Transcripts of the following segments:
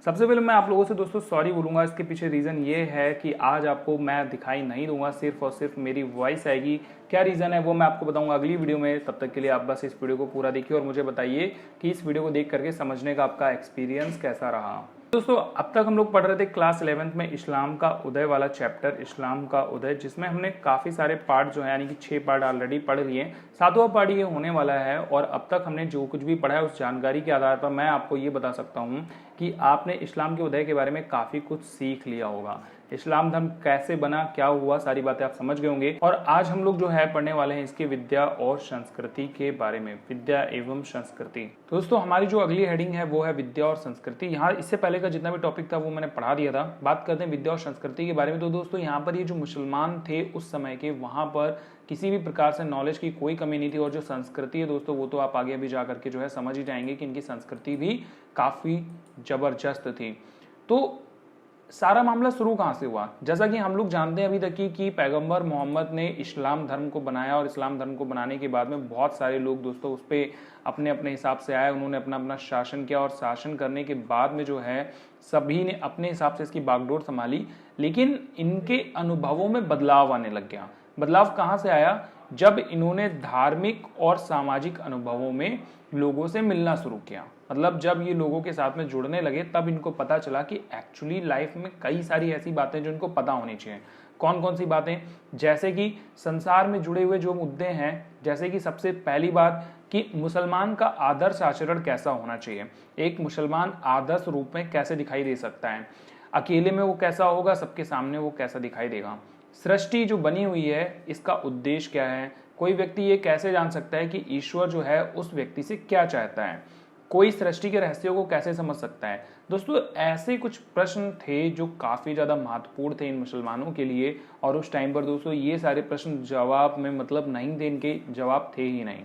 सबसे पहले मैं आप लोगों से दोस्तों सॉरी बोलूंगा। इसके पीछे रीज़न ये है कि आज आपको मैं दिखाई नहीं दूंगा, सिर्फ और सिर्फ मेरी वॉइस आएगी। क्या रीज़न है वो मैं आपको बताऊंगा अगली वीडियो में। तब तक के लिए आप बस इस वीडियो को पूरा देखिए और मुझे बताइए कि इस वीडियो को देख करके समझने का आपका एक्सपीरियंस कैसा रहा। दोस्तों अब तक हम लोग पढ़ रहे थे क्लास 11th में इस्लाम का उदय वाला चैप्टर, इस्लाम का उदय, जिसमें हमने काफ़ी सारे पार्ट जो है यानी कि 6 पार्ट ऑलरेडी पढ़ लिए। 7वां पार्ट ये होने वाला है और अब तक हमने जो कुछ भी पढ़ा है उस जानकारी के आधार पर मैं आपको ये बता सकता हूँ कि आपने इस्लाम के उदय के बारे में काफ़ी कुछ सीख लिया होगा। इस्लाम धर्म कैसे बना, क्या हुआ, सारी बातें आप समझ गए होंगे। और आज हम लोग जो है पढ़ने वाले हैं इसके विद्या और संस्कृति के बारे में, विद्या एवं संस्कृति। तो दोस्तों हमारी जो अगली हेडिंग है वो है विद्या और संस्कृति। यहाँ इससे पहले का जितना भी टॉपिक था वो मैंने पढ़ा दिया था। बात करते हैं विद्या और संस्कृति के बारे में। तो दोस्तों यहाँ पर ये जो मुसलमान थे उस समय के, वहाँ पर किसी भी प्रकार से नॉलेज की कोई कमी नहीं थी। और जो संस्कृति है दोस्तों वो तो आप आगे भी जा करके जो है समझ ही जाएंगे कि इनकी संस्कृति भी काफ़ी ज़बरदस्त थी। तो सारा मामला शुरू कहाँ से हुआ? जैसा कि हम लोग जानते हैं अभी तक कि पैगंबर मोहम्मद ने इस्लाम धर्म को बनाया और इस्लाम धर्म को बनाने के बाद में बहुत सारे लोग दोस्तों उस पर अपने अपने हिसाब से आए, उन्होंने अपना अपना शासन किया और शासन करने के बाद में जो है सभी ने अपने हिसाब से इसकी बागडोर संभाली। लेकिन इनके अनुभवों में बदलाव आने लग गया। बदलाव कहाँ से आया? जब इन्होंने धार्मिक और सामाजिक अनुभवों में लोगों से मिलना शुरू किया। मतलब जब ये लोगों के साथ में जुड़ने लगे तब इनको पता चला कि एक्चुअली लाइफ में कई सारी ऐसी बातें जो इनको पता होनी चाहिए। कौन कौन सी बातें? जैसे कि संसार में जुड़े हुए जो मुद्दे हैं, जैसे कि सबसे पहली बात कि मुसलमान का आदर्श आचरण कैसा होना चाहिए, एक मुसलमान आदर्श रूप में कैसे दिखाई दे सकता है, अकेले में वो कैसा होगा, सबके सामने वो कैसा दिखाई देगा, सृष्टि जो बनी हुई है इसका उद्देश्य क्या है, कोई व्यक्ति ये कैसे जान सकता है कि ईश्वर जो है उस व्यक्ति से क्या चाहता है, कोई सृष्टि के रहस्यों को कैसे समझ सकता है। दोस्तों ऐसे कुछ प्रश्न थे जो काफ़ी ज़्यादा महत्वपूर्ण थे इन मुसलमानों के लिए। और उस टाइम पर दोस्तों ये सारे प्रश्न जवाब में मतलब नहीं थे, इनके जवाब थे ही नहीं।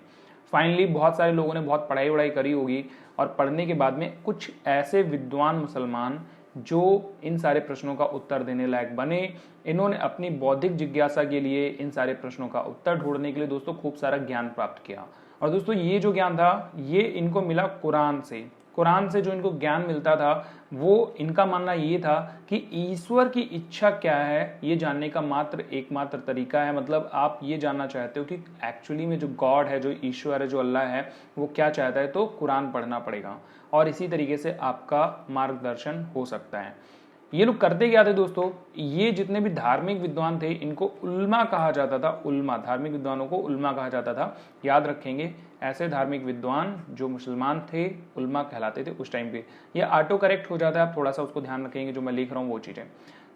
फाइनली बहुत सारे लोगों ने बहुत पढ़ाई वढ़ाई करी होगी और पढ़ने के बाद में कुछ ऐसे विद्वान मुसलमान जो इन सारे प्रश्नों का उत्तर देने लायक बने, इन्होंने अपनी बौद्धिक जिज्ञासा के लिए, इन सारे प्रश्नों का उत्तर ढूंढने के लिए दोस्तों खूब सारा ज्ञान प्राप्त किया। और दोस्तों ये जो ज्ञान था ये इनको मिला कुरान से। कुरान से जो इनको ज्ञान मिलता था वो इनका मानना ये था कि ईश्वर की इच्छा क्या है ये जानने का मात्र एकमात्र तरीका है। मतलब आप ये जानना चाहते हो कि एक्चुअली में जो गॉड है, जो ईश्वर है, जो अल्लाह है, वो क्या चाहता है, तो कुरान पढ़ना पड़ेगा और इसी तरीके से आपका मार्गदर्शन हो सकता है। ये लोग करते क्या थे दोस्तों? ये जितने भी धार्मिक विद्वान थे इनको उल्मा कहा जाता था। उल्मा, धार्मिक विद्वानों को उल्मा कहा जाता था। याद रखेंगे, ऐसे धार्मिक विद्वान जो मुसलमान थे उल्मा कहलाते थे उस टाइम पे। ये ऑटो करेक्ट हो जाता है, आप थोड़ा सा उसको ध्यान रखेंगे जो मैं लिख रहा हूँ वो चीज़ें।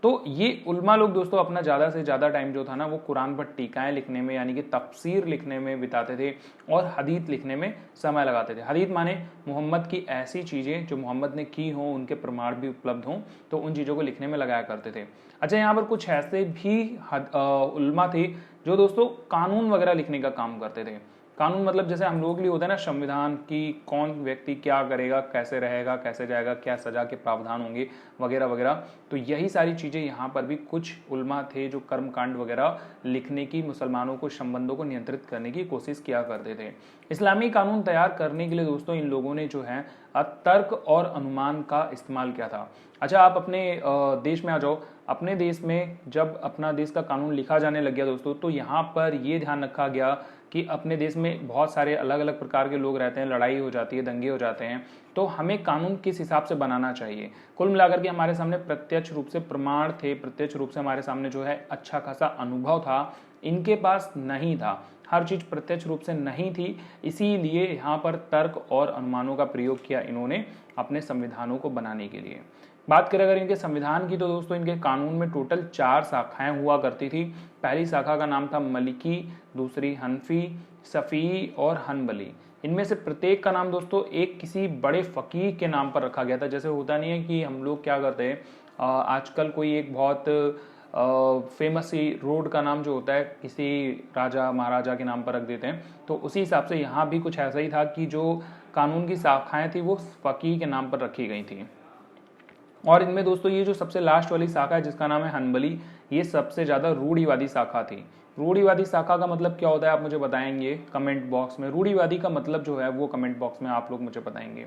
तो ये उल्मा लोग दोस्तों अपना ज़्यादा से ज़्यादा टाइम जो था ना वो कुरान पर टीकाएं लिखने में यानी कि तफसीर लिखने में बिताते थे और हदीत लिखने में समय लगाते थे। हदीत माने मोहम्मद की ऐसी चीज़ें जो मोहम्मद ने की हों, उनके प्रमाण भी उपलब्ध हों, तो उन चीज़ों को लिखने में लगाया करते थे। अच्छा, यहाँ पर कुछ ऐसे भी उल्मा थे जो दोस्तों कानून वगैरह लिखने का काम करते थे। कानून मतलब जैसे हम लोगों के लिए होता है ना संविधान, की कौन व्यक्ति क्या करेगा, कैसे रहेगा, कैसे जाएगा, क्या सजा के प्रावधान होंगे वगैरह वगैरह। तो यही सारी चीज़ें यहाँ पर भी कुछ उल्मा थे जो कर्मकांड वगैरह लिखने की, मुसलमानों को संबंधों को नियंत्रित करने की कोशिश किया करते थे। इस्लामी कानून तैयार करने के लिए दोस्तों इन लोगों ने जो है तर्क और अनुमान का इस्तेमाल किया था। अच्छा, आप अपने देश में आ जाओ। अपने देश में जब अपना देश का कानून लिखा जाने लग गया दोस्तों, तो यहाँ पर ये ध्यान रखा गया कि अपने देश में बहुत सारे अलग अलग प्रकार के लोग रहते हैं, लड़ाई हो जाती है, दंगे हो जाते हैं, तो हमें कानून किस हिसाब से बनाना चाहिए। कुल मिलाकर के हमारे सामने प्रत्यक्ष रूप से प्रमाण थे, प्रत्यक्ष रूप से हमारे सामने जो है अच्छा खासा अनुभव था, इनके पास नहीं था। हर चीज़ प्रत्यक्ष रूप से नहीं थी, इसीलिए यहाँ पर तर्क और अनुमानों का प्रयोग किया इन्होंने अपने संविधानों को बनाने के लिए। बात करें अगर इनके संविधान की, तो दोस्तों इनके कानून में टोटल 4 शाखाएं हुआ करती थी। पहली शाखा का नाम था मलिकी, दूसरी हनफी, शफी और हनबली। इनमें से प्रत्येक का नाम दोस्तों एक किसी बड़े फकीह के नाम पर रखा गया था। जैसे होता नहीं है कि हम लोग क्या करते हैं, आजकल कोई एक बहुत फेमस सी रोड का नाम जो होता है किसी राजा महाराजा के नाम पर रख देते हैं, तो उसी हिसाब से यहाँ भी कुछ ऐसा ही था कि जो कानून की शाखाएं थी वो फकीह के नाम पर रखी गई थी। और इनमें दोस्तों ये जो सबसे लास्ट वाली शाखा है जिसका नाम है हनबली, ये सबसे ज़्यादा रूढ़िवादी शाखा थी। रूढ़िवादी शाखा का मतलब क्या होता है आप मुझे बताएंगे कमेंट बॉक्स में। रूढ़िवादी का मतलब जो है वो कमेंट बॉक्स में आप लोग मुझे बताएंगे।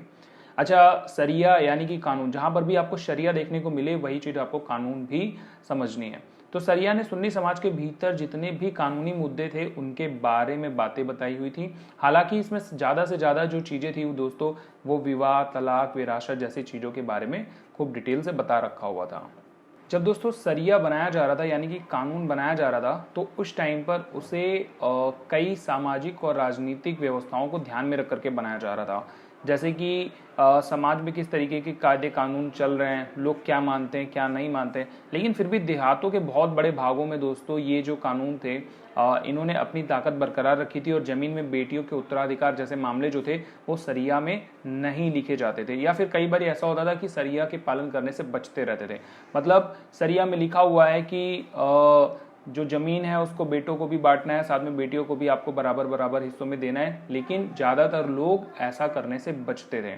अच्छा, सरिया यानी कि कानून, जहां पर भी आपको शरिया देखने को मिले वही चीज आपको कानून भी समझनी है। तो सरिया ने सुन्नी समाज के भीतर जितने भी कानूनी मुद्दे थे उनके बारे में बातें बताई हुई थी। हालांकि इसमें ज़्यादा से ज़्यादा जो चीज़ें थी वो दोस्तों वो विवाह, तलाक, विरासत जैसी चीज़ों के बारे में खूब डिटेल से बता रखा हुआ था। जब दोस्तों सरिया बनाया जा रहा था यानी कि कानून बनाया जा रहा था तो उस टाइम पर उसे कई सामाजिक और राजनीतिक व्यवस्थाओं को ध्यान में रख करके बनाया जा रहा था। जैसे कि समाज में किस तरीके के कायदे कानून चल रहे हैं, लोग क्या मानते हैं क्या नहीं मानते हैं। लेकिन फिर भी देहातों के बहुत बड़े भागों में दोस्तों ये जो कानून थे इन्होंने अपनी ताकत बरकरार रखी थी और जमीन में बेटियों के उत्तराधिकार जैसे मामले जो थे वो सरिया में नहीं लिखे जाते थे, या फिर कई बार ऐसा होता था कि सरिया के पालन करने से बचते रहते थे। मतलब सरिया में लिखा हुआ है कि जो जमीन है उसको बेटों को भी बांटना है, साथ में बेटियों को भी आपको बराबर बराबर हिस्सों में देना है, लेकिन ज्यादातर लोग ऐसा करने से बचते थे।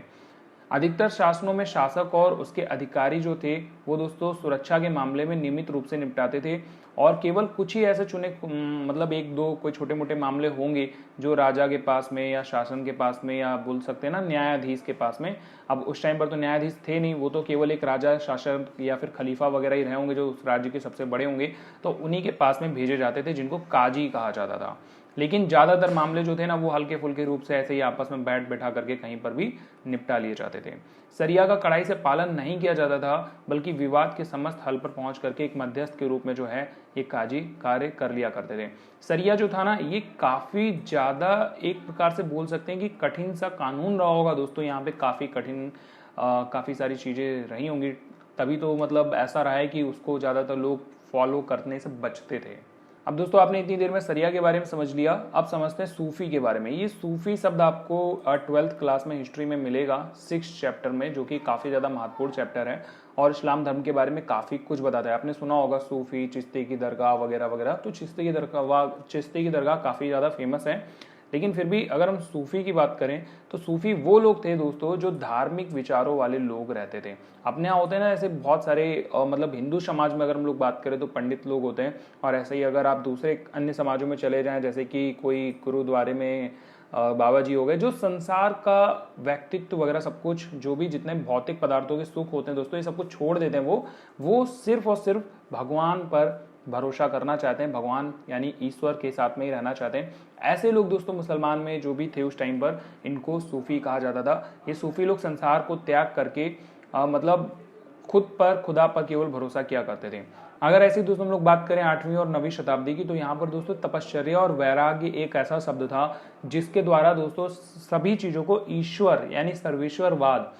अधिकतर शासनों में शासक और उसके अधिकारी जो थे वो दोस्तों सुरक्षा के मामले में नियमित रूप से निपटाते थे और केवल कुछ ही ऐसे चुने मतलब एक दो कोई छोटे मोटे मामले होंगे जो राजा के पास में या शासन के पास में या बोल सकते हैं ना न्यायाधीश के पास में। अब उस टाइम पर तो न्यायाधीश थे नहीं, वो तो केवल एक राजा, शासक या फिर खलीफा वगैरह ही रहे होंगे जो उस राज्य के सबसे बड़े होंगे, तो उन्हीं के पास में भेजे जाते थे जिनको काजी कहा जाता था। लेकिन ज्यादातर मामले जो थे ना वो हल्के फुल्के रूप से ऐसे ही आपस में बैठा करके कहीं पर भी निपटा लिए जाते थे। सरिया का कड़ाई से पालन नहीं किया जाता था, बल्कि विवाद के समस्त हल पर पहुंच करके एक मध्यस्थ के रूप में जो है ये काजी कार्य कर लिया करते थे। सरिया जो था ना ये काफी ज्यादा एक प्रकार से बोल सकते हैं कि कठिन सा कानून रहा होगा दोस्तों। यहाँ पे काफी कठिन काफी सारी चीजें रही होंगी, तभी तो मतलब ऐसा रहा है कि उसको ज्यादातर लोग फॉलो करने से बचते थे। अब दोस्तों आपने इतनी देर में सरिया के बारे में समझ लिया, अब समझते हैं सूफी के बारे में। ये सूफी शब्द आपको 12th क्लास में हिस्ट्री में मिलेगा 6th चैप्टर में, जो कि काफी ज्यादा महत्वपूर्ण चैप्टर है और इस्लाम धर्म के बारे में काफी कुछ बताता है। आपने सुना होगा सूफी, चिश्ती की दरगाह वगैरह वगैरह, तो चिश्ती की दरगाह काफी ज्यादा फेमस है। लेकिन फिर भी अगर हम सूफी की बात करें तो सूफी वो लोग थे दोस्तों जो धार्मिक विचारों वाले लोग रहते थे। अपने यहाँ होते हैं ना ऐसे बहुत सारे मतलब हिंदू समाज में अगर हम लोग बात करें तो पंडित लोग होते हैं, और ऐसे ही अगर आप दूसरे अन्य समाजों में चले जाएं जैसे कि कोई गुरुद्वारे में बाबा जी हो गए, जो संसार का व्यक्तित्व वगैरह सब कुछ जो भी जितने भौतिक पदार्थों के सुख होते हैं दोस्तों ये सब कुछ छोड़ देते हैं। वो सिर्फ और सिर्फ भगवान पर भरोसा करना चाहते हैं, भगवान यानी ईश्वर के साथ में ही रहना चाहते हैं। ऐसे लोग दोस्तों मुसलमान में जो भी थे उस टाइम पर इनको सूफी कहा जाता था। ये सूफी लोग संसार को त्याग करके मतलब खुद पर खुदा पर केवल भरोसा किया करते थे। अगर ऐसी दोस्तों हम लोग बात करें 8वीं और 9वीं शताब्दी की, तो यहाँ पर दोस्तों तपश्चर्या और वैराग्य एक ऐसा शब्द था जिसके द्वारा दोस्तों सभी चीजों को ईश्वर यानी सर्वेश्वरवाद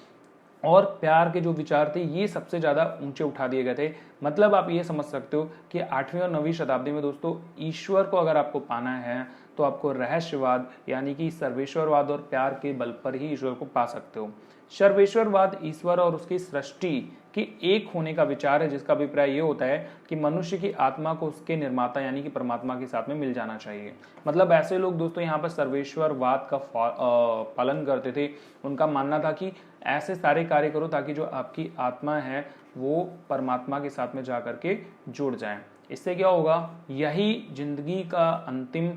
और प्यार के जो विचार थे ये सबसे ज्यादा ऊंचे उठा दिए गए थे। मतलब आप ये समझ सकते हो कि 8वीं और 9वीं शताब्दी में दोस्तों ईश्वर को अगर आपको पाना है तो आपको रहस्यवाद यानी कि सर्वेश्वरवाद और प्यार के बल पर ही ईश्वर को पा सकते हो। सर्वेश्वरवाद ईश्वर और उसकी सृष्टि के एक होने का विचार है, जिसका अभिप्राय ये होता है कि मनुष्य की आत्मा को उसके निर्माता यानी कि परमात्मा के साथ में मिल जाना चाहिए। मतलब ऐसे लोग दोस्तों यहाँ पर सर्वेश्वरवाद का पालन करते थे। उनका मानना था कि ऐसे सारे कार्य करो ताकि जो आपकी आत्मा है वो परमात्मा के साथ में जा करके जुड़ जाए। इससे क्या होगा, यही जिंदगी का अंतिम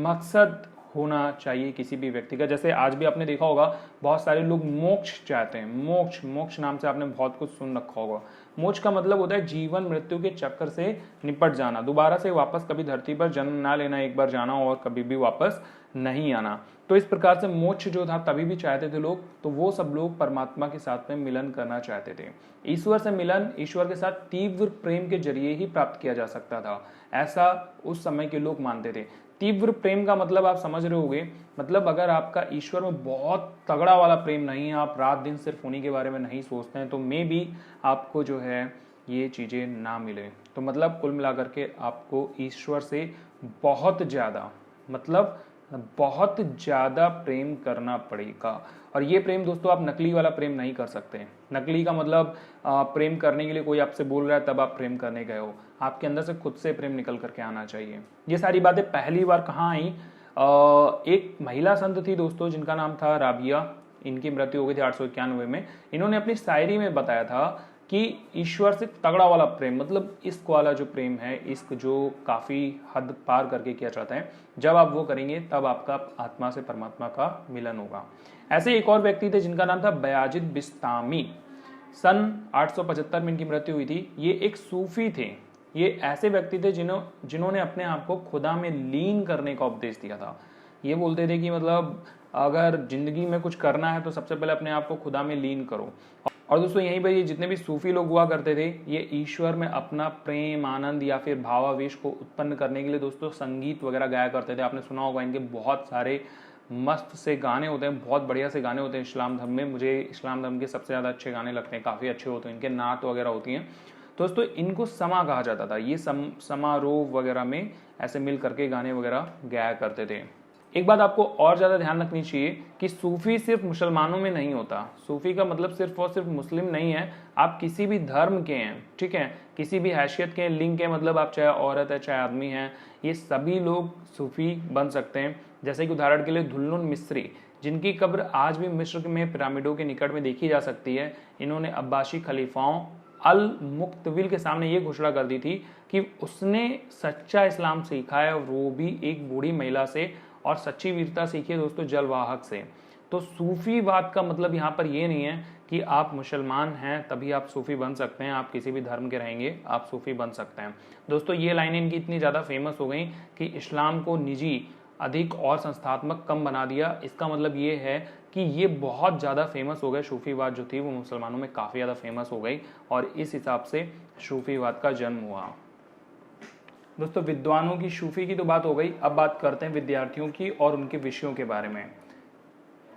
मकसद होना चाहिए किसी भी व्यक्ति का। जैसे आज भी आपने देखा होगा बहुत सारे लोग मोक्ष चाहते हैं। मोक्ष नाम से आपने बहुत कुछ सुन रखा होगा। मोक्ष का मतलब होता है जीवन मृत्यु के चक्कर से निपट जाना, दोबारा से वापस कभी धरती पर जन्म ना लेना, एक बार जाना और कभी भी वापस नहीं आना। तो इस प्रकार से मोक्ष जो था तभी भी चाहते थे लोग, तो वो सब लोग परमात्मा के साथ में मिलन करना चाहते थे। ईश्वर से मिलन ईश्वर के साथ तीव्र प्रेम के जरिए ही प्राप्त किया जा सकता था, ऐसा उस समय के लोग मानते थे। तीव्र प्रेम का मतलब आप समझ रहे होंगे, मतलब अगर आपका ईश्वर में बहुत तगड़ा वाला प्रेम नहीं है, आप रात दिन सिर्फ उन्हीं के बारे में नहीं सोचते हैं, तो मे बी आपको जो है ये चीजें ना मिले। तो मतलब कुल मिलाकर के आपको ईश्वर से बहुत ज्यादा प्रेम करना पड़ेगा। और ये प्रेम दोस्तों आप नकली वाला प्रेम नहीं कर सकते। नकली का मतलब प्रेम करने के लिए कोई आपसे बोल रहा है तब आप प्रेम करने गए हो, आपके अंदर से खुद से प्रेम निकल करके आना चाहिए। ये सारी बातें पहली बार कहाँ आई, एक महिला संत थी दोस्तों जिनका नाम था राबिया। इनकी मृत्यु हो गई थी 891 में। इन्होंने अपनी शायरी में बताया था कि ईश्वर से तगड़ा वाला प्रेम मतलब इश्क वाला जो प्रेम है, इश्क जो काफी हद पार करके किया जाता है, जब आप वो करेंगे तब आपका आत्मा से परमात्मा का मिलन होगा। ऐसे एक और व्यक्ति थे जिनका नाम था बयाजिद बिस्तामी। सन 875 में इनकी मृत्यु हुई थी। ये एक सूफी थे। ये ऐसे व्यक्ति थे जिन्होंने अपने आप को खुदा में लीन करने का उपदेश दिया था। ये बोलते थे कि मतलब अगर जिंदगी में कुछ करना है तो सबसे पहले अपने आप को खुदा में लीन करो। और दोस्तों यहीं पर ये जितने भी सूफी लोग हुआ करते थे, ये ईश्वर में अपना प्रेम, आनंद या फिर भावावेश को उत्पन्न करने के लिए दोस्तों संगीत वगैरह गाया करते थे। आपने सुना होगा इनके बहुत सारे मस्त से गाने होते हैं, बहुत बढ़िया से गाने होते हैं इस्लाम धर्म में। मुझे इस्लाम धर्म के सबसे ज़्यादा अच्छे गाने लगते हैं, काफ़ी अच्छे होते हैं इनके, नात वगैरह होती हैं। दोस्तों इनको समा कहा जाता था। ये समारोह वगैरह में ऐसे मिल करके गाने वगैरह गाया करते थे। एक बात आपको और ज़्यादा ध्यान रखनी चाहिए कि सूफी सिर्फ मुसलमानों में नहीं होता। सूफी का मतलब सिर्फ और सिर्फ मुस्लिम नहीं है, आप किसी भी धर्म के हैं, ठीक है, किसी भी हैसियत के, लिंग के, मतलब आप चाहे औरत है चाहे आदमी हैं, ये सभी लोग सूफी बन सकते हैं। जैसे कि उदाहरण के लिए दुल्लुन मिस्री, जिनकी कब्र आज भी मिस्र में पिरामिडों के निकट में देखी जा सकती है। इन्होंने अब्बासी खलीफाओं अल मुक्तविल के सामने ये घोषणा कर दी थी कि उसने सच्चा इस्लाम सीखा है, और वो भी एक बूढ़ी महिला से, और सच्ची वीरता सीखी है दोस्तों जलवाहक से। तो सूफीवाद का मतलब यहाँ पर ये नहीं है कि आप मुसलमान हैं तभी आप सूफी बन सकते हैं, आप किसी भी धर्म के रहेंगे आप सूफी बन सकते हैं। दोस्तों ये लाइनें इनकी इतनी ज़्यादा फेमस हो गई कि इस्लाम को निजी, अधिक और संस्थात्मक कम बना दिया। इसका मतलब ये है कि ये बहुत ज़्यादा फेमस हो गए। सूफीवाद जो थी वो मुसलमानों में काफ़ी ज़्यादा फेमस हो गई, और इस हिसाब से सूफीवाद का जन्म हुआ। दोस्तों विद्वानों की, सूफी की तो बात हो गई, अब बात करते हैं विद्यार्थियों की और उनके विषयों के बारे में।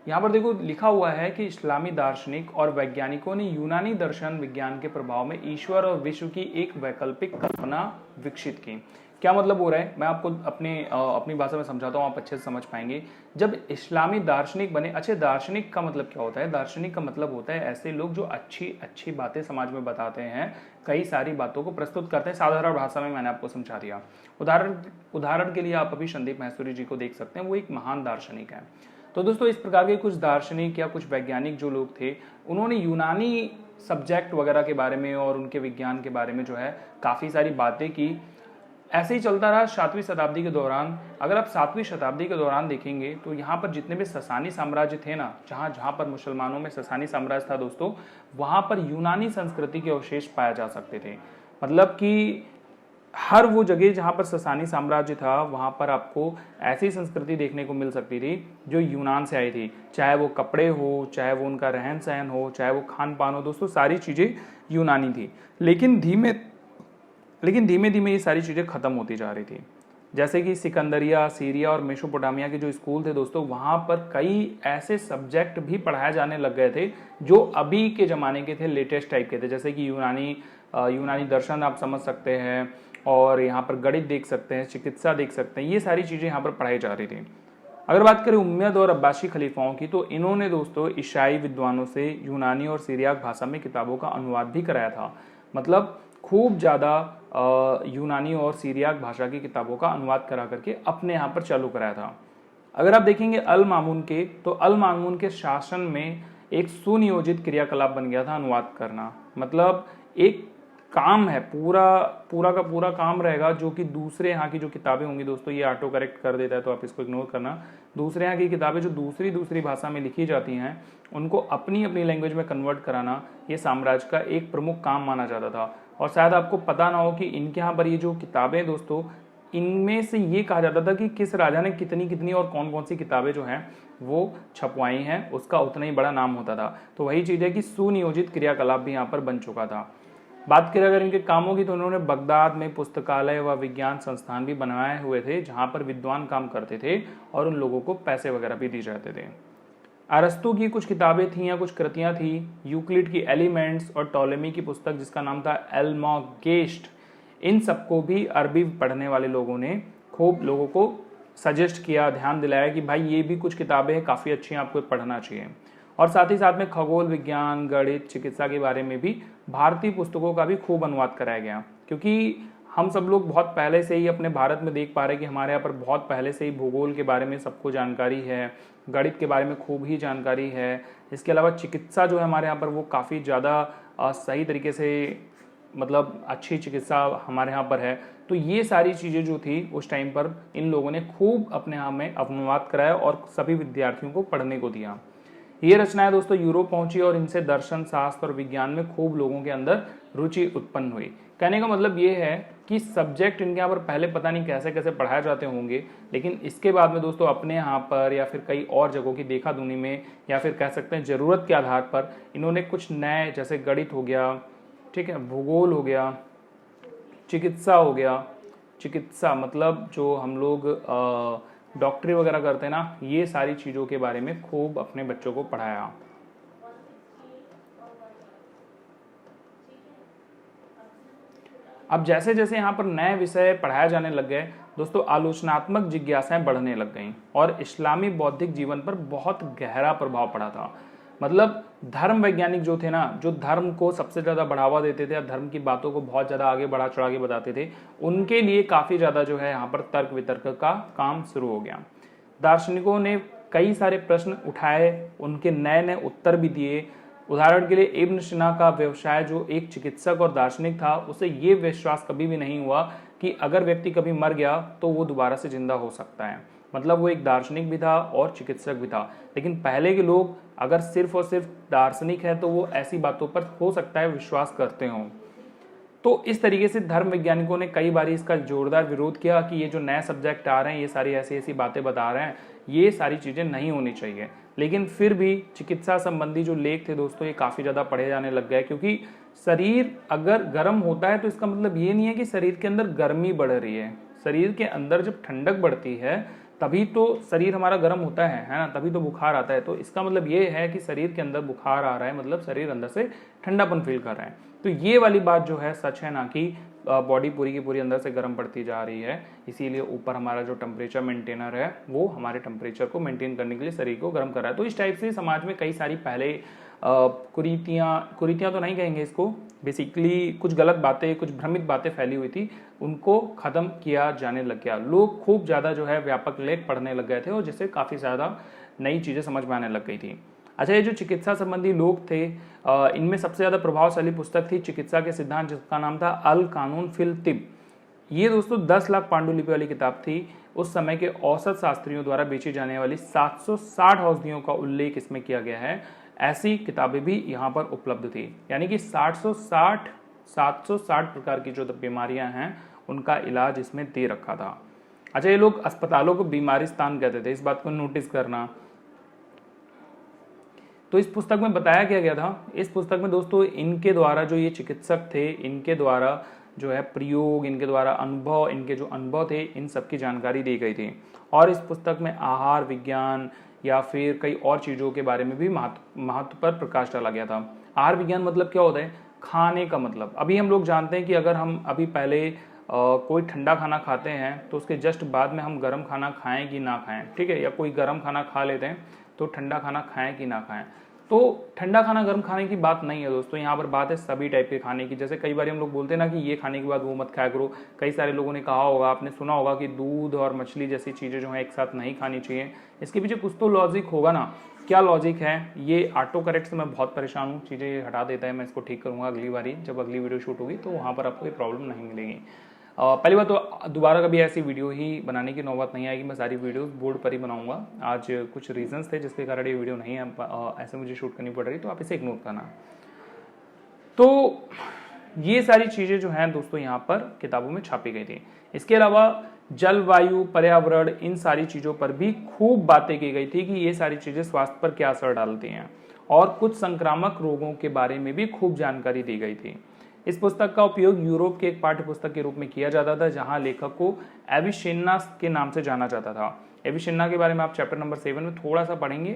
यहाँ पर देखो लिखा हुआ है कि इस्लामी दार्शनिक और वैज्ञानिकों ने यूनानी दर्शन विज्ञान के प्रभाव में ईश्वर और विश्व की एक वैकल्पिक कल्पना विकसित की। क्या मतलब हो रहा है, मैं आपको अपनी भाषा में समझाता हूँ, आप अच्छे से समझ पाएंगे। जब इस्लामी दार्शनिक बने, अच्छे दार्शनिक का मतलब क्या होता है? दार्शनिक का मतलब होता है ऐसे लोग जो अच्छी अच्छी बातें समाज में बताते हैं, कई सारी बातों को प्रस्तुत करते हैं साधारण भाषा में। मैंने आपको समझा दिया। उदाहरण के लिए आप अभी संदीप मैसूरी जी को देख सकते हैं, वो एक महान दार्शनिक है। तो दोस्तों इस प्रकार के कुछ दार्शनिक या कुछ वैज्ञानिक जो लोग थे, उन्होंने यूनानी सब्जेक्ट वगैरह के बारे में और उनके विज्ञान के बारे में जो है काफ़ी सारी बातें की। ऐसे ही चलता रहा 7वीं शताब्दी के दौरान। अगर आप 7वीं शताब्दी के दौरान देखेंगे तो यहाँ पर जितने भी ससानी साम्राज्य थे ना, जहाँ पर मुसलमानों में ससानी साम्राज्य था दोस्तों, वहाँ पर यूनानी संस्कृति के अवशेष पाए जा सकते थे। मतलब कि हर वो जगह जहाँ पर ससानी साम्राज्य था वहाँ पर आपको ऐसी संस्कृति देखने को मिल सकती थी जो यूनान से आई थी। चाहे वो कपड़े हो, चाहे वो उनका रहन सहन हो, चाहे वो खान पान हो, दोस्तों सारी चीज़ें यूनानी थी। लेकिन धीमे धीमे ये सारी चीज़ें ख़त्म होती जा रही थी। जैसे कि सिकंदरिया, सीरिया और मेसोपोटामिया के जो स्कूल थे दोस्तों, वहाँ पर कई ऐसे सब्जेक्ट भी पढ़ाए जाने लग गए थे जो अभी के ज़माने के थे, लेटेस्ट टाइप के थे। जैसे कि यूनानी दर्शन आप समझ सकते हैं, और यहाँ पर गणित देख सकते हैं, चिकित्सा देख सकते हैं, ये सारी चीज़ें यहाँ पर पढ़ाई जा रही थी। अगर बात करें उम्मयद और अब्बासी खलीफाओं की, तो इन्होंने दोस्तों ईसाई विद्वानों से यूनानी और सीरियाक भाषा में किताबों का अनुवाद भी कराया था। मतलब खूब ज़्यादा यूनानी और सीरियाक भाषा की किताबों का अनुवाद करा करके अपने यहाँ पर चालू कराया था। अगर आप देखेंगे अल मामून के, तो अल मामून के शासन में एक सुनियोजित क्रियाकलाप बन गया था अनुवाद करना। मतलब एक काम है, पूरा का पूरा काम रहेगा, जो कि दूसरे यहाँ की जो किताबें होंगी दोस्तों, ये ऑटो करेक्ट कर देता है तो आप इसको इग्नोर करना। दूसरे यहाँ की किताबें जो दूसरी भाषा में लिखी जाती हैं, उनको अपनी अपनी लैंग्वेज में कन्वर्ट कराना ये साम्राज्य का एक प्रमुख काम माना जाता था। और शायद आपको पता ना हो कि इनके यहाँ पर ये जो किताबें दोस्तों, इनमें से ये कहा जाता था कि किस राजा ने कितनी और कौन कौन सी किताबें जो हैं वो छपवाई हैं, उसका उतना ही बड़ा नाम होता था। तो वही चीज़ है कि सुनियोजित क्रियाकलाप भी यहाँ पर बन चुका था। बात करें अगर इनके कामों की, तो उन्होंने बगदाद में पुस्तकालय व विज्ञान संस्थान भी बनवाए हुए थे, जहाँ पर विद्वान काम करते थे और उन लोगों को पैसे वगैरह भी दिए जाते थे। अरस्तु की कुछ किताबें थी या कुछ कृतियाँ थी, यूक्लिड की एलिमेंट्स और टॉलेमी की पुस्तक जिसका नाम था एल्मागेस्ट, इन सबको भी अरबी पढ़ने वाले लोगों ने खूब लोगों को सजेस्ट किया, ध्यान दिलाया कि भाई ये भी कुछ किताबें हैं, काफ़ी अच्छी हैं, आपको पढ़ना चाहिए। और साथ ही साथ में खगोल विज्ञान, गणित, चिकित्सा के बारे में भी भारतीय पुस्तकों का भी खूब अनुवाद कराया गया। क्योंकि हम सब लोग बहुत पहले से ही अपने भारत में देख पा रहे हैं कि हमारे यहाँ पर बहुत पहले से ही भूगोल के बारे में सबको जानकारी है, गणित के बारे में खूब ही जानकारी है। इसके अलावा चिकित्सा जो है हमारे यहाँ पर वो काफ़ी ज़्यादा सही तरीके से, मतलब अच्छी चिकित्सा हमारे यहाँ पर है। तो ये सारी चीज़ें जो थी उस टाइम पर इन लोगों ने खूब अपने यहाँ में अनुवाद कराया और सभी विद्यार्थियों को पढ़ने को दिया। ये रचनाएं दोस्तों यूरोप पहुंची और इनसे दर्शन, शास्त्र और विज्ञान में खूब लोगों के अंदर रुचि उत्पन्न हुई। कहने का मतलब ये है कि सब्जेक्ट इनके यहाँ पर पहले पता नहीं कैसे कैसे पढ़ाए जाते होंगे, लेकिन इसके बाद में दोस्तों अपने यहाँ पर या फिर कई और जगहों की देखा दुनी में या फिर कह सकते हैं ज़रूरत के आधार पर इन्होंने कुछ नए, जैसे गणित हो गया, ठीक है, भूगोल हो गया, चिकित्सा हो गया, चिकित्सा मतलब जो हम लोग डॉक्टरी वगैरह करते हैं ना, ये सारी चीज़ों के बारे में खूब अपने बच्चों को पढ़ाया। अब जैसे जैसे यहाँ पर नए विषय पढ़ाए जाने लग गए दोस्तों, आलोचनात्मक जिज्ञासाएं बढ़ने लग गईं और इस्लामी बौद्धिक जीवन पर बहुत गहरा प्रभाव पड़ा था। मतलब धर्म वैज्ञानिक जो थे ना, जो धर्म को सबसे ज़्यादा बढ़ावा देते थे, धर्म की बातों को बहुत ज़्यादा आगे बढ़ा चढ़ा के बताते थे, उनके लिए काफ़ी ज़्यादा जो है यहाँ पर तर्क वितर्क का काम शुरू हो गया। दार्शनिकों ने कई सारे प्रश्न उठाए, उनके नए नए उत्तर भी दिए। उदाहरण के लिए इब्न सीना का व्यवसाय, जो एक चिकित्सक और दार्शनिक था, उसे ये विश्वास कभी भी नहीं हुआ कि अगर व्यक्ति कभी मर गया तो वो दोबारा से जिंदा हो सकता है। मतलब वो एक दार्शनिक भी था और चिकित्सक भी था, लेकिन पहले के लोग अगर सिर्फ और सिर्फ दार्शनिक है तो वो ऐसी बातों पर हो सकता है विश्वास करते हों। तो इस तरीके से धर्म वैज्ञानिकों ने कई बार इसका जोरदार विरोध किया कि ये जो नए सब्जेक्ट आ रहे हैं, ये सारी ऐसी ऐसी बातें बता रहे हैं, ये सारी चीज़ें नहीं होनी चाहिए। लेकिन फिर भी चिकित्सा संबंधी जो लेख थे दोस्तों, ये काफ़ी ज़्यादा पढ़े जाने लग गए, क्योंकि शरीर अगर गर्म होता है तो इसका मतलब ये नहीं है कि शरीर के अंदर गर्मी बढ़ रही है। शरीर के अंदर जब ठंडक बढ़ती है तभी तो शरीर हमारा गर्म होता है ना, तभी तो बुखार आता है। तो इसका मतलब ये है कि शरीर के अंदर बुखार आ रहा है, मतलब शरीर अंदर से ठंडापन फील कर रहा है। तो ये वाली बात जो है सच है, ना कि बॉडी पूरी की पूरी अंदर से गर्म पड़ती जा रही है। इसीलिए ऊपर हमारा जो टेम्परेचर मेंटेनर है वो हमारे टेम्परेचर को मेंटेन करने के लिए शरीर को गर्म कर रहा है। तो इस टाइप से समाज में कई सारी पहले कुरीतियाँ तो नहीं कहेंगे इसको, बेसिकली कुछ गलत बातें, कुछ भ्रमित बातें फैली हुई थी, उनको ख़त्म किया जाने लग गया। लोग खूब ज़्यादा जो है व्यापक लेख पढ़ने लग गए थे और जिससे काफ़ी ज़्यादा नई चीज़ें समझ में आने लग गई थी। अच्छा, ये जो चिकित्सा संबंधी लोग थे, इनमें सबसे ज़्यादा प्रभावशाली पुस्तक थी चिकित्सा के सिद्धांत, जिसका नाम था अल कानून फिल तिब। ये दोस्तों 10 लाख पांडुलिपि वाली किताब थी। उस समय के औसत शास्त्रियों द्वारा बेची जाने वाली 760 औषधियों का उल्लेख इसमें किया गया है। ऐसी किताबें भी यहाँ पर उपलब्ध थी, यानी कि 760 प्रकार की जो बीमारियां हैं उनका इलाज इसमें दे रखा था। अच्छा, ये लोग अस्पतालों को बीमारिस्तान कहते थे, इस बात को नोटिस करना। तो इस पुस्तक में बताया क्या गया था, इस पुस्तक में दोस्तों इनके द्वारा जो ये चिकित्सक थे, इनके द्वारा जो है प्रयोग, इनके द्वारा अनुभव, इनके जो अनुभव थे, इन सब की जानकारी दी गई थी। और इस पुस्तक में आहार विज्ञान या फिर कई और चीज़ों के बारे में भी महत्व पर प्रकाश डाला गया था। आहार विज्ञान मतलब क्या होता है, खाने का मतलब। अभी हम लोग जानते हैं कि अगर हम अभी पहले कोई ठंडा खाना खाते हैं तो उसके जस्ट बाद में हम गर्म खाना खाएं कि ना खाएं, ठीक है, या कोई गर्म खाना खा लेते हैं तो ठंडा खाना खाएं कि ना खाएं। तो ठंडा खाना गर्म खाने की बात नहीं है दोस्तों, यहाँ पर बात है सभी टाइप के खाने की। जैसे कई बार हम लोग बोलते हैं ना कि ये खाने के बाद वो मत खाया करो। कई सारे लोगों ने कहा होगा, आपने सुना होगा कि दूध और मछली जैसी चीज़ें जो हैं एक साथ नहीं खानी चाहिए। इसके पीछे कुछ तो लॉजिक होगा ना। क्या लॉजिक है, ये ऑटो करेक्ट से मैं बहुत परेशान हूँ, चीज़ें हटा देता है। मैं इसको ठीक करूँगा अगली बारी, जब अगली वीडियो शूट होगी तो वहाँ पर आपको ये प्रॉब्लम नहीं मिलेगी। पहली बात तो दोबारा कभी ऐसी वीडियो ही बनाने की नौबत नहीं आएगी। मैं सारी वीडियोस बोर्ड पर ही बनाऊंगा। आज कुछ रीजंस थे जिसके कारण ये वीडियो नहीं ऐसे मुझे शूट करनी पड़ रही, तो आप इसे इग्नोर करना। तो ये सारी चीज़ें जो हैं दोस्तों यहाँ पर किताबों में छापी गई थी। इसके अलावा जलवायु, पर्यावरण, इन सारी चीज़ों पर भी खूब बातें की गई थी कि ये सारी चीज़ें स्वास्थ्य पर क्या असर डालती हैं, और कुछ संक्रामक रोगों के बारे में भी खूब जानकारी दी गई थी। इस पुस्तक का उपयोग यूरोप के एक पाठ्य पुस्तक के रूप में किया जाता था, जहां लेखक को एविसेन्ना के नाम से जाना जाता था। एविसेन्ना के बारे में आप चैप्टर नंबर 7 में थोड़ा सा पढ़ेंगे।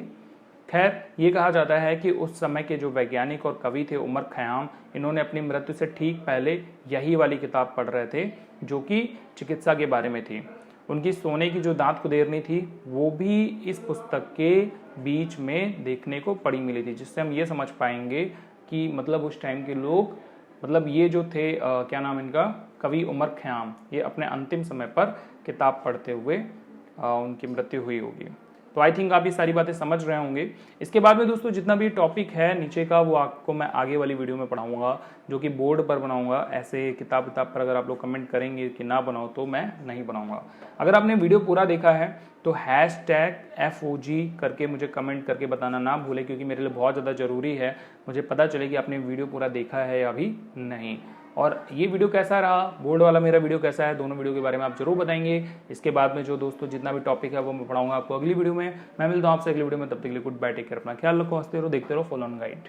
खैर, ये कहा जाता है कि उस समय के जो वैज्ञानिक और कवि थे उमर खयाम, इन्होंने अपनी मृत्यु से ठीक पहले यही वाली किताब पढ़ रहे थे जो कि चिकित्सा के बारे में थी। उनकी सोने की जो दांत कुदेरनी थी वो भी इस पुस्तक के बीच में देखने को पड़ी मिली थी, जिससे हम ये समझ पाएंगे कि मतलब उस टाइम के लोग, मतलब ये जो थे क्या नाम इनका, कवि उमर खयाम, ये अपने अंतिम समय पर किताब पढ़ते हुए उनकी मृत्यु हुई होगी। तो आई थिंक आप ये सारी बातें समझ रहे होंगे। इसके बाद में दोस्तों जितना भी टॉपिक है नीचे का वो आपको मैं आगे वाली वीडियो में पढ़ाऊंगा, जो कि बोर्ड पर बनाऊंगा। ऐसे किताब पर अगर आप लोग कमेंट करेंगे कि ना बनाओ तो मैं नहीं बनाऊंगा। अगर आपने वीडियो पूरा देखा है तो #FOG करके मुझे कमेंट करके बताना ना भूले, क्योंकि मेरे लिए बहुत ज़्यादा ज़रूरी है मुझे पता चले कि आपने वीडियो पूरा देखा है या अभी नहीं। और ये वीडियो कैसा रहा, बोर्ड वाला मेरा वीडियो कैसा है, दोनों वीडियो के बारे में आप जरूर बताएंगे। इसके बाद में जो दोस्तों जितना भी टॉपिक है वो मैं पढ़ाऊंगा आपको अगली वीडियो में। मैं मिलता हूँ आपसे अगली वीडियो में, तब तक के लिए गुड बाय, टेक केयर, अपना ख्याल रखो, हंसते रहो, देखते रहो फॉलो ऑन गाइड।